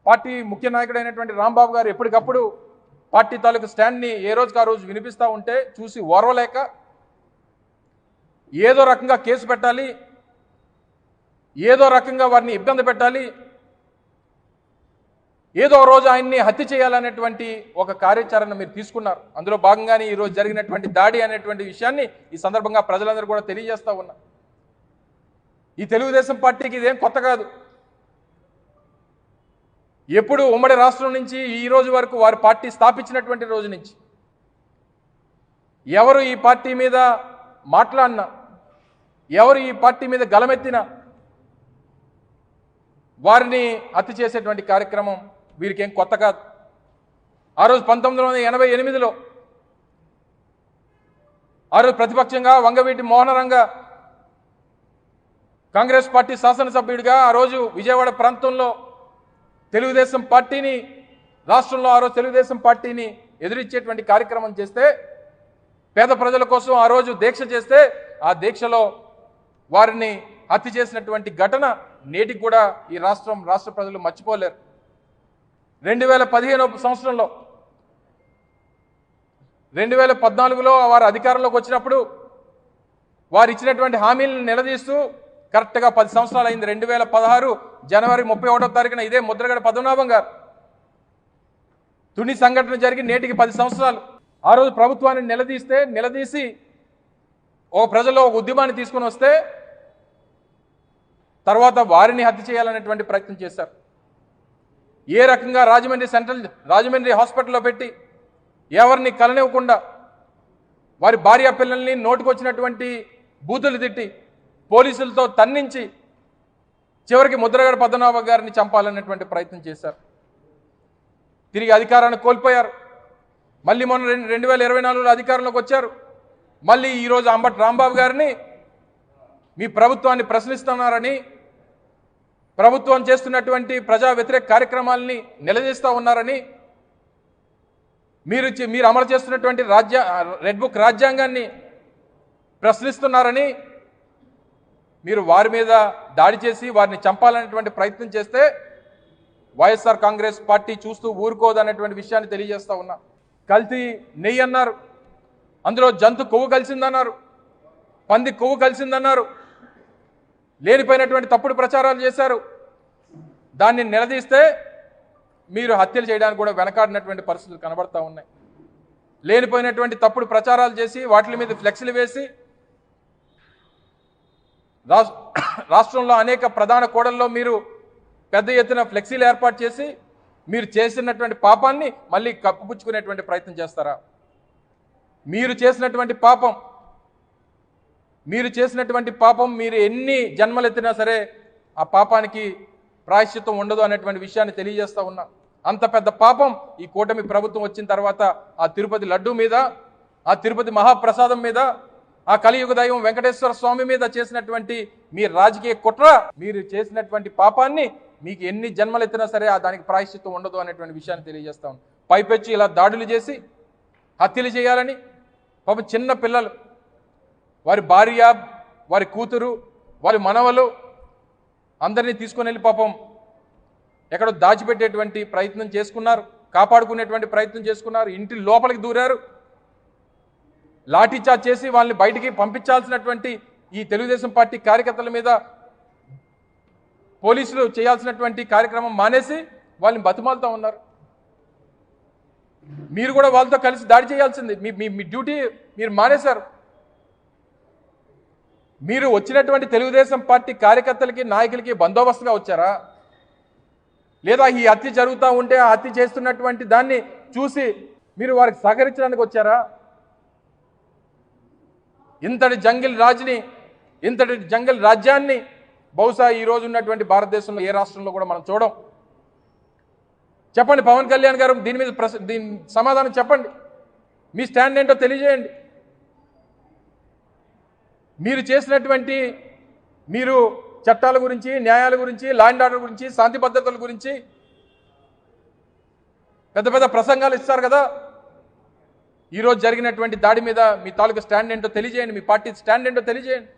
Party ముఖ్య నాయకుడైనటువంటి రాంబాబు గారు ఎప్పటికప్పుడు పార్టీ తాలూకు స్టాండ్ని ఏ రోజుకి ఆ రోజు వినిపిస్తూ ఉంటే చూసి ఓర్వలేక ఏదో రకంగా కేసు పెట్టాలి, ఏదో రకంగా వారిని ఇబ్బంది పెట్టాలి, ఏదో రోజు ఆయన్ని హత్య చేయాలనేటువంటి ఒక కార్యాచరణ మీరు తీసుకున్నారు. అందులో భాగంగానే ఈరోజు జరిగినటువంటి దాడి అనేటువంటి విషయాన్ని ఈ సందర్భంగా ప్రజలందరూ కూడా తెలియజేస్తూ ఉన్నారు. ఈ తెలుగుదేశం పార్టీకి ఇదేం కొత్త కాదు. ఎప్పుడు ఉమ్మడి రాష్ట్రం నుంచి ఈ రోజు వరకు వారి పార్టీ స్థాపించినటువంటి రోజు నుంచి ఎవరు ఈ పార్టీ మీద మాట్లాడినా, ఎవరు ఈ పార్టీ మీద గలమెత్తినా వారిని హత్య చేసేటువంటి కార్యక్రమం వీరికి ఏం కొత్త కాదు. ఆ రోజు 1988లో ఆ రోజు ప్రతిపక్షంగా వంగవీటి మోహనరంగ కాంగ్రెస్ పార్టీ శాసనసభ్యుడిగా ఆ రోజు విజయవాడ ప్రాంతంలో తెలుగుదేశం పార్టీని, రాష్ట్రంలో ఆ రోజు తెలుగుదేశం పార్టీని ఎదురిచ్చేటువంటి కార్యక్రమం చేస్తే, పేద ప్రజల కోసం ఆ రోజు దీక్ష చేస్తే ఆ దీక్షలో వారిని హత్య చేసినటువంటి ఘటన నేటికి కూడా ఈ రాష్ట్ర ప్రజలు మర్చిపోలేరు. 2015 సంవత్సరంలో 2014లో వారు అధికారంలోకి వచ్చినప్పుడు వారు ఇచ్చినటువంటి హామీలను నిలదీస్తూ కరెక్ట్గా 10 సంవత్సరాలు అయింది. 2016 జనవరి 31వ తారీఖున ఇదే ముద్రగడ పద్మనాభం గారు తుని సంఘటన జరిగి నేటికి 10 సంవత్సరాలు. ఆ రోజు ప్రభుత్వాన్ని నిలదీసి ఓ ప్రజల్లో ఒక ఉద్యమాన్ని తీసుకొని వస్తే తర్వాత వారిని హత్య చేయాలనేటువంటి ప్రయత్నం చేశారు. ఏ రకంగా రాజమండ్రి హాస్పిటల్లో పెట్టి ఎవరిని కలనివ్వకుండా వారి భార్య పిల్లల్ని నోటుకొచ్చినటువంటి బూతులు తిట్టి పోలీసులతో తన్నించి చివరికి ముద్రగడ పద్మనాభం గారిని చంపాలనేటువంటి ప్రయత్నం చేశారు. తిరిగి అధికారాన్ని కోల్పోయారు. మళ్ళీ మొన్న 2024లో అధికారంలోకి వచ్చారు. మళ్ళీ ఈరోజు అంబటి రాంబాబు గారిని మీ ప్రభుత్వాన్ని ప్రశ్నిస్తున్నారని, ప్రభుత్వం చేస్తున్నటువంటి ప్రజా వ్యతిరేక కార్యక్రమాలని నిలదీస్తూ ఉన్నారని, మీరు అమలు చేస్తున్నటువంటి రెడ్ బుక్ రాజ్యాంగాన్ని ప్రశ్నిస్తున్నారని మీరు వారి మీద దాడి చేసి వారిని చంపాలనేటువంటి ప్రయత్నం చేస్తే వైఎస్ఆర్ కాంగ్రెస్ పార్టీ చూస్తూ ఊరుకోదనేటువంటి విషయాన్ని తెలియజేస్తూ ఉన్నా. కల్తీ నెయ్యి అన్నారు, అందులో జంతు కొవ్వు కలిసిందన్నారు, పంది కొవ్వు కలిసిందన్నారు, లేనిపోయినటువంటి తప్పుడు ప్రచారాలు చేశారు. దాన్ని నిలదీస్తే మీరు హత్యలు చేయడానికి కూడా వెనకాడినటువంటి పరిస్థితులు కనబడతా ఉన్నాయి. లేనిపోయినటువంటి తప్పుడు ప్రచారాలు చేసి వాటి మీద ఫ్లెక్సీలు వేసి రాష్ట్రంలో అనేక ప్రధాన కూడల్లో మీరు పెద్ద ఎత్తున ఫ్లెక్సీలు ఏర్పాటు చేసి మీరు చేసినటువంటి పాపాన్ని మళ్ళీ కప్పుపుచ్చుకునేటువంటి ప్రయత్నం చేస్తారా? మీరు చేసినటువంటి పాపం మీరు ఎన్ని జన్మలెత్తినా సరే ఆ పాపానికి ప్రాయశ్చిత్తం ఉండదు అనేటువంటి విషయాన్ని తెలియజేస్తా ఉన్నా. అంత పెద్ద పాపం ఈ కూటమి ప్రభుత్వం వచ్చిన తర్వాత ఆ తిరుపతి లడ్డూ మీద, ఆ తిరుపతి మహాప్రసాదం మీద, ఆ కలియుగ దైవం వెంకటేశ్వర స్వామి మీద చేసినటువంటి మీ రాజకీయ కుట్ర, మీరు చేసినటువంటి పాపాన్ని మీకు ఎన్ని జన్మలెత్తినా సరే దానికి ప్రాయశ్చిత్తం ఉండదు అనేటువంటి విషయాన్ని తెలియజేస్తా ఉన్నాం. పైపెచ్చి ఇలా దాడులు చేసి హత్యలు చేయాలని పాపం చిన్న పిల్లలు, వారి భార్య, వారి కూతురు, వారి మనవలు అందరినీ తీసుకొని వెళ్ళి పాపం ఎక్కడో దాచిపెట్టేటువంటి ప్రయత్నం చేసుకున్నారు, కాపాడుకునేటువంటి ప్రయత్నం చేసుకున్నారు, ఇంటి లోపలికి దూరారు, లాఠీచార్జ్ చేసి వాళ్ళని బయటికి పంపించాల్సినటువంటి ఈ తెలుగుదేశం పార్టీ కార్యకర్తల మీద పోలీసులు చేయాల్సినటువంటి కార్యక్రమం మానేసి వాళ్ళని బతిమాలుతూ ఉన్నారు. మీరు కూడా వాళ్ళతో కలిసి దాడి చేయాల్సింది, మీ డ్యూటీ మీరు మానేశారు. మీరు వచ్చినటువంటి తెలుగుదేశం పార్టీ కార్యకర్తలకి, నాయకులకి బందోబస్తుగా వచ్చారా, లేదా ఈ హత్య జరుగుతూ ఉంటే ఆ హత్య చేస్తున్నటువంటి దాన్ని చూసి మీరు వారికి సహకరించడానికి వచ్చారా? ఇంతటి జంగిల్ రాజ్యాన్ని బహుశా ఈ రోజు ఉన్నటువంటి భారతదేశంలో ఏ రాష్ట్రంలో కూడా మనం చూడం. చెప్పండి పవన్ కళ్యాణ్ గారు, దీని సమాధానం చెప్పండి. మీ స్టాండ్ ఏంటో తెలియజేయండి. మీరు చేసినటువంటి మీరు చట్టాల గురించి, న్యాయాల గురించి, లా అండ్ ఆర్డర్ గురించి, శాంతి భద్రతల గురించి పెద్ద పెద్ద ప్రసంగాలు ఇస్తారు కదా. ఈరోజు జరిగినటువంటి దాడి మీద మీ తాలూకా స్టాండ్ ఏంటో తెలియజేయండి, మీ పార్టీ స్టాండ్ ఏంటో తెలియజేయండి.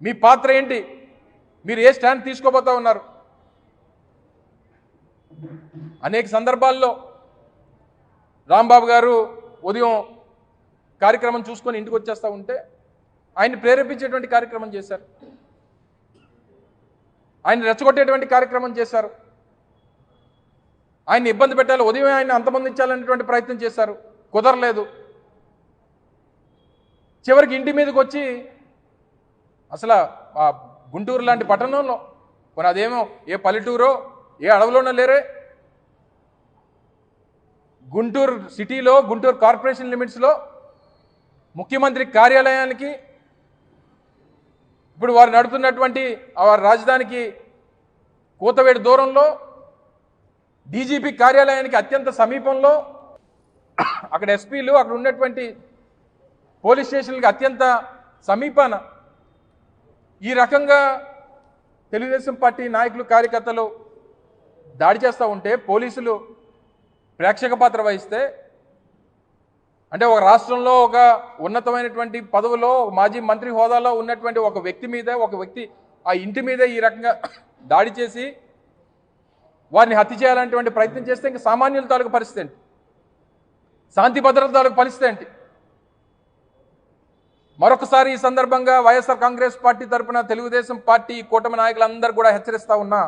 మీ పాత్ర ఏంటి, మీరు ఏ స్టాండ్ తీసుకోబోతా ఉన్నారు? అనేక సందర్భాల్లో రాంబాబు గారు ఉదయం కార్యక్రమం చూసుకొని ఇంటికి వచ్చేస్తూ ఉంటే ఆయన్ని ప్రేరేపించేటువంటి కార్యక్రమం చేశారు, ఆయన రెచ్చగొట్టేటువంటి కార్యక్రమం చేశారు, ఆయన్ని ఇబ్బంది పెట్టాలి, ఉదయం ఆయన అంతమందించాలనేటువంటి ప్రయత్నం చేశారు, కుదరలేదు. చివరికి ఇంటి మీదకి వచ్చి అసలు ఆ గుంటూరు లాంటి పట్టణంలో కొన్ని అదేమో ఏ పల్లెటూరో ఏ అడవిలోనో లేరే, గుంటూరు సిటీలో గుంటూరు కార్పొరేషన్ లిమిట్స్లో ముఖ్యమంత్రి కార్యాలయానికి ఇప్పుడు వారు నడుపుతున్నటువంటి వారి రాజధానికి కూతవేడు దూరంలో డీజీపీ కార్యాలయానికి అత్యంత సమీపంలో అక్కడ ఎస్పీలు అక్కడ ఉన్నటువంటి పోలీస్ స్టేషన్లకి అత్యంత సమీపాన ఈ రకంగా తెలుగుదేశం పార్టీ నాయకులు కార్యకర్తలు దాడి చేస్తూ ఉంటే పోలీసులు ప్రేక్షక పాత్ర వహిస్తే, అంటే ఒక రాష్ట్రంలో ఒక ఉన్నతమైనటువంటి పదవిలో మాజీ మంత్రి హోదాలో ఉన్నటువంటి ఒక వ్యక్తి ఆ ఇంటి మీద ఈ రకంగా దాడి చేసి వారిని హత్య చేయాలనేటువంటి ప్రయత్నం చేస్తే ఇంకా సామాన్యుల తాలూకు పరిస్థితి ఏంటి, శాంతి భద్రత తాలూకు పరిస్థితి ఏంటి? మరొకసారి ఈ సందర్భంగా వైఎస్ఆర్ కాంగ్రెస్ పార్టీ తరఫున తెలుగుదేశం పార్టీ కూటమి నాయకులందరూ కూడా హెచ్చరిస్తా ఉన్నా,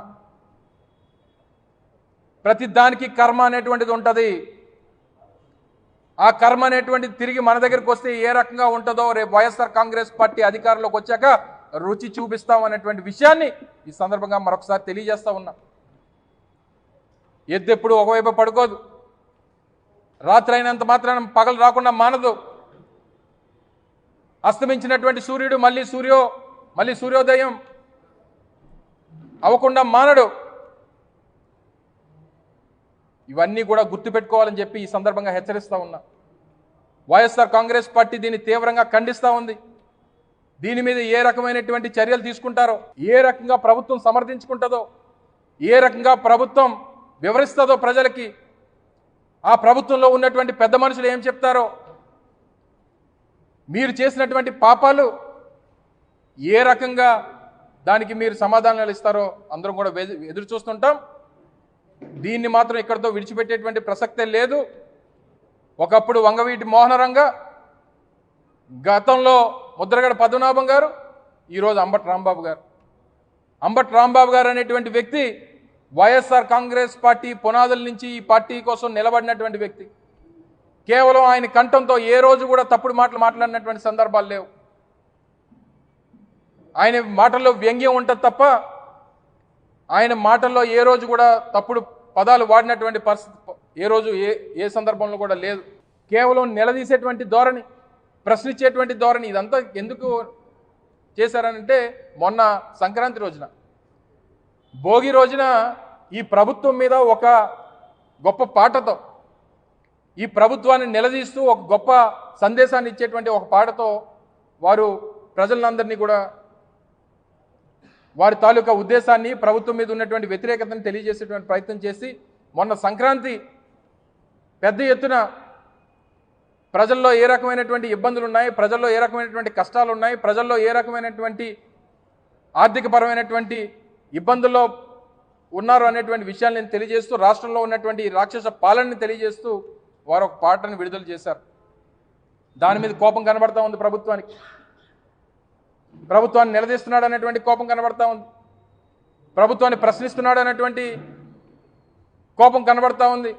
ప్రతి దానికి కర్మ అనేటువంటిది ఉంటుంది. ఆ కర్మ అనేటువంటిది తిరిగి మన దగ్గరికి వస్తే ఏ రకంగా ఉంటుందో రేపు వైఎస్ఆర్ కాంగ్రెస్ పార్టీ అధికారంలోకి వచ్చాక రుచి చూపిస్తాం అనేటువంటి విషయాన్ని ఈ సందర్భంగా మరొకసారి తెలియజేస్తా ఉన్నా. ఎద్దు ఎప్పుడు ఒకవైపు పడుకోదు, రాత్రి అయినంత మాత్రాన పగలు రాకుండా మానదు, అస్తమించినటువంటి సూర్యుడు మళ్ళీ సూర్యోదయం అవ్వకుండా మానడు. ఇవన్నీ కూడా గుర్తుపెట్టుకోవాలని చెప్పి ఈ సందర్భంగా హెచ్చరిస్తా ఉన్నా. వైఎస్ఆర్ కాంగ్రెస్ పార్టీ దీన్ని తీవ్రంగా ఖండిస్తూ ఉంది. దీని మీద ఏ రకమైనటువంటి చర్యలు తీసుకుంటారో, ఏ రకంగా ప్రభుత్వం సమర్థించుకుంటుందో, ఏ రకంగా ప్రభుత్వం వివరిస్తుందో ప్రజలకి, ఆ ప్రభుత్వంలో ఉన్నటువంటి పెద్ద మనుషులు ఏం చెప్తారో, మీరు చేసినటువంటి పాపాలు ఏ రకంగా దానికి మీరు సమాధానాలు ఇస్తారో అందరం కూడా ఎదురు చూస్తుంటాం. దీన్ని మాత్రం ఇక్కడితో విడిచిపెట్టేటువంటి ప్రసక్తే లేదు. ఒకప్పుడు వంగవీటి మోహనరంగ, గతంలో ముద్రగడ పద్మనాభం గారు, ఈరోజు అంబటి రాంబాబు గారు. అంబటి రాంబాబు గారు అనేటువంటి వ్యక్తి వైఎస్ఆర్ కాంగ్రెస్ పార్టీ పునాదుల నుంచి ఈ పార్టీ కోసం నిలబడినటువంటి వ్యక్తి. కేవలం ఆయన కంఠంతో ఏ రోజు కూడా తప్పుడు మాటలు మాట్లాడినటువంటి సందర్భాలు లేవు. ఆయన మాటల్లో వ్యంగ్యం ఉంటుంది తప్ప ఆయన మాటల్లో ఏ రోజు కూడా తప్పుడు పదాలు వాడినటువంటి పరిస్థితి ఏ రోజు ఏ సందర్భంలో కూడా లేదు. కేవలం నిలదీసేటువంటి ధోరణి, ప్రశ్నించేటువంటి ధోరణి, ఇదంతా ఎందుకు చేశారనంటే మొన్న సంక్రాంతి రోజున, భోగి రోజున ఈ ప్రభుత్వం మీద ఒక గొప్ప పాటతో, ఈ ప్రభుత్వాన్ని నిలదీస్తూ ఒక గొప్ప సందేశాన్ని ఇచ్చేటువంటి ఒక పాటతో వారు ప్రజలందరినీ కూడా వారి తాలూకా ఉద్దేశాన్ని, ప్రభుత్వం మీద ఉన్నటువంటి వ్యతిరేకతను తెలియజేసేటువంటి ప్రయత్నం చేసి మొన్న సంక్రాంతి పెద్ద ఎత్తున ప్రజల్లో ఏ రకమైనటువంటి ఇబ్బందులు ఉన్నాయి, ప్రజల్లో ఏ రకమైనటువంటి కష్టాలు ఉన్నాయి, ప్రజల్లో ఏ రకమైనటువంటి ఆర్థికపరమైనటువంటి ఇబ్బందుల్లో ఉన్నారు అనేటువంటి విషయాలను తెలియజేస్తూ, రాష్ట్రంలో ఉన్నటువంటి రాక్షస పాలనని తెలియజేస్తూ వారు ఒక పాటను విడుదల చేశారు. దాని మీద కోపం కనబడతా ఉంది ప్రభుత్వానికి. ప్రభుత్వాన్ని నిలదీస్తున్నాడు అనేటువంటి కోపం కనబడతా ఉంది, ప్రభుత్వాన్ని ప్రశ్నిస్తున్నాడు అనేటువంటి కోపం కనబడతా ఉంది.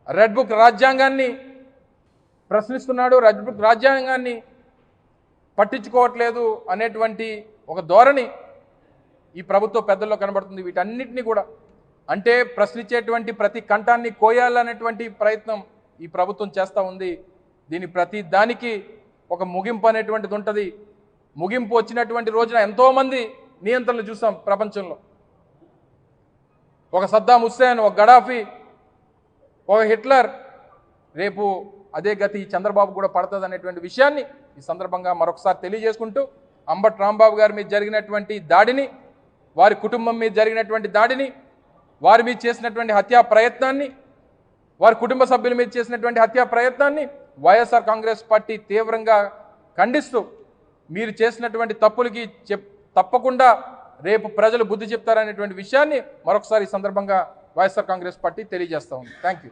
రెడ్ బుక్ రాజ్యాంగాన్ని ప్రశ్నిస్తున్నాడు, రెడ్ బుక్ రాజ్యాంగాన్ని పట్టించుకోవట్లేదు అనేటువంటి ఒక ధోరణి ఈ ప్రభుత్వ పెద్దల్లో కనబడుతుంది. వీటన్నిటినీ కూడా అంటే ప్రశ్నించేటువంటి ప్రతి కంఠాన్ని కోయాలనేటువంటి ప్రయత్నం ఈ ప్రభుత్వం చేస్తూ ఉంది. దీని ప్రతి దానికి ఒక ముగింపు అనేటువంటిది ఉంటుంది. ముగింపు వచ్చినటువంటి రోజున ఎంతోమంది నియంత్రణలు చూసాం ప్రపంచంలో. ఒక సద్దాం హుస్సేన్, ఒక గడాఫీ, ఒక హిట్లర్, రేపు అదే గతి చంద్రబాబు కూడా పడుతుంది అనేటువంటి విషయాన్ని ఈ సందర్భంగా మరొకసారి తెలియజేసుకుంటూ, అంబటి రాంబాబు గారి మీద జరిగినటువంటి దాడిని, వారి కుటుంబం మీద జరిగినటువంటి దాడిని, వారి మీద చేసినటువంటి హత్యా ప్రయత్నాన్ని, వారి కుటుంబ సభ్యుల మీద చేసినటువంటి హత్యా ప్రయత్నాన్ని వైఎస్ఆర్ కాంగ్రెస్ పార్టీ తీవ్రంగా ఖండిస్తూ, మీరు చేసినటువంటి తప్పులకి తప్పకుండా రేపు ప్రజలు బుద్ధి చెప్తారనేటువంటి విషయాన్ని మరొకసారి ఈ సందర్భంగా వైఎస్ఆర్ కాంగ్రెస్ పార్టీ తెలియజేస్తూ ఉంది. Thank you.